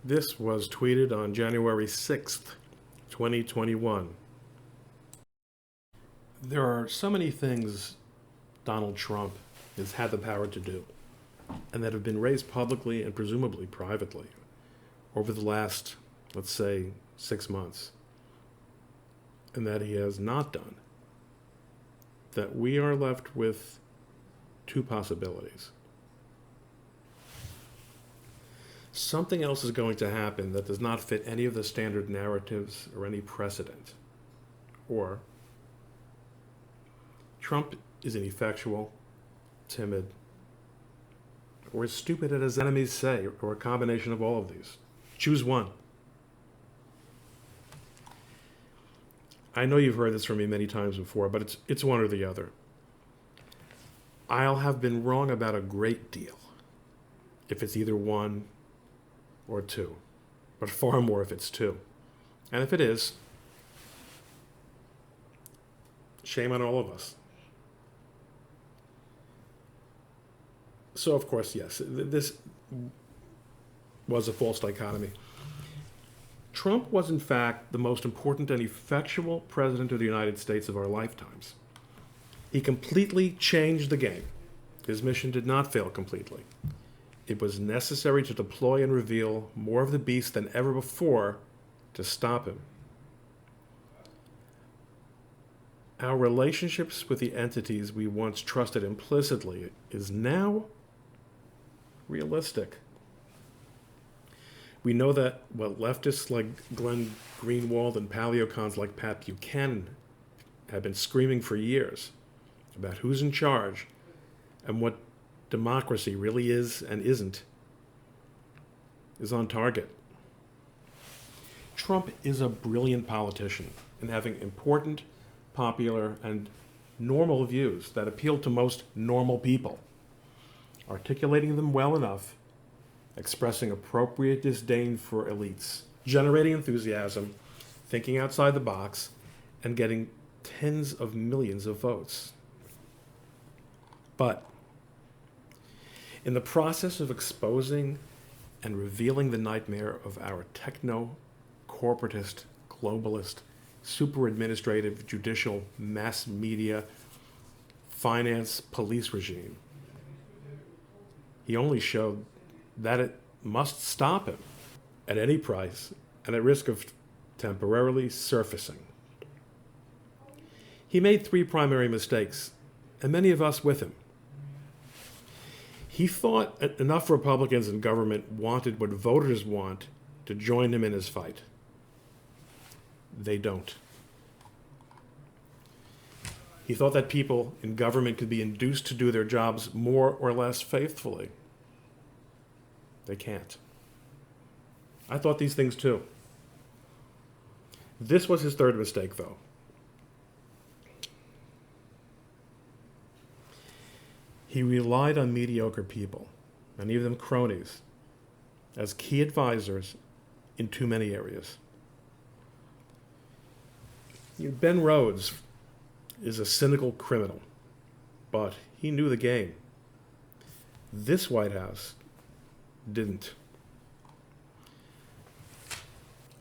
This was tweeted on January 6th, 2021. There are so many things Donald Trump has had the power to do, and that have been raised publicly and presumably privately over the last, let's say, 6 months, and that he has not done, that we are left with two possibilities. Something else is going to happen that does not fit any of the standard narratives or any precedent. Or Trump is ineffectual, timid, or as stupid as his enemies say, or a combination of all of these. Choose one. I know you've heard this from me many times before, but it's one or the other. I'll have been wrong about a great deal if it's either one or two, but far more if it's two. And if it is, shame on all of us. So, of course, yes, this was a false dichotomy. Trump was, in fact, the most important and effectual president of the United States of our lifetimes. He completely changed the game. His mission did not fail completely. It was necessary to deploy and reveal more of the beast than ever before to stop him. Our relationships with the entities we once trusted implicitly is now realistic. We know that what leftists like Glenn Greenwald and paleocons like Pat Buchanan have been screaming for years about who's in charge and what democracy really is and isn't is on target. Trump is a brilliant politician in having important, popular, and normal views that appeal to most normal people, articulating them well enough, expressing appropriate disdain for elites, generating enthusiasm, thinking outside the box, and getting tens of millions of votes. But in the process of exposing and revealing the nightmare of our techno-corporatist, globalist, super-administrative, judicial, mass media, finance, police regime, he only showed that it must stop him at any price and at risk of temporarily surfacing. He made three primary mistakes, and many of us with him. He thought enough Republicans in government wanted what voters want to join him in his fight. They don't. He thought that people in government could be induced to do their jobs more or less faithfully. They can't. I thought these things too. This was his third mistake, though. He relied on mediocre people, many of them cronies, as key advisors in too many areas. Ben Rhodes is a cynical criminal, but he knew the game. This White House didn't.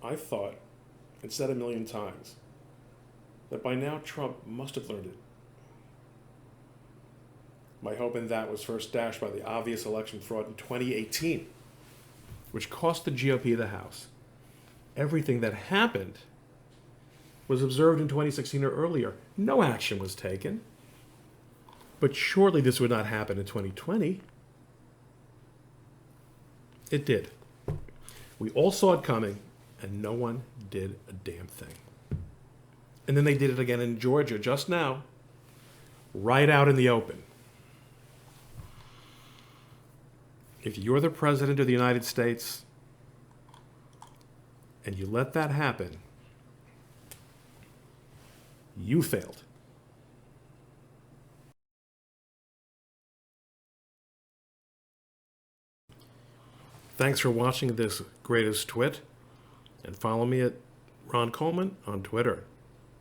I thought, and said a million times, that by now Trump must have learned it. My hope in that was first dashed by the obvious election fraud in 2018, which cost the GOP the House. Everything that happened was observed in 2016 or earlier. No action was taken. But surely this would not happen in 2020. It did. We all saw it coming, and no one did a damn thing. And then they did it again in Georgia just now, right out in the open. If you're the president of the United States and you let that happen, you failed. Thanks for watching this greatest twit, and follow me at Ron Coleman on Twitter.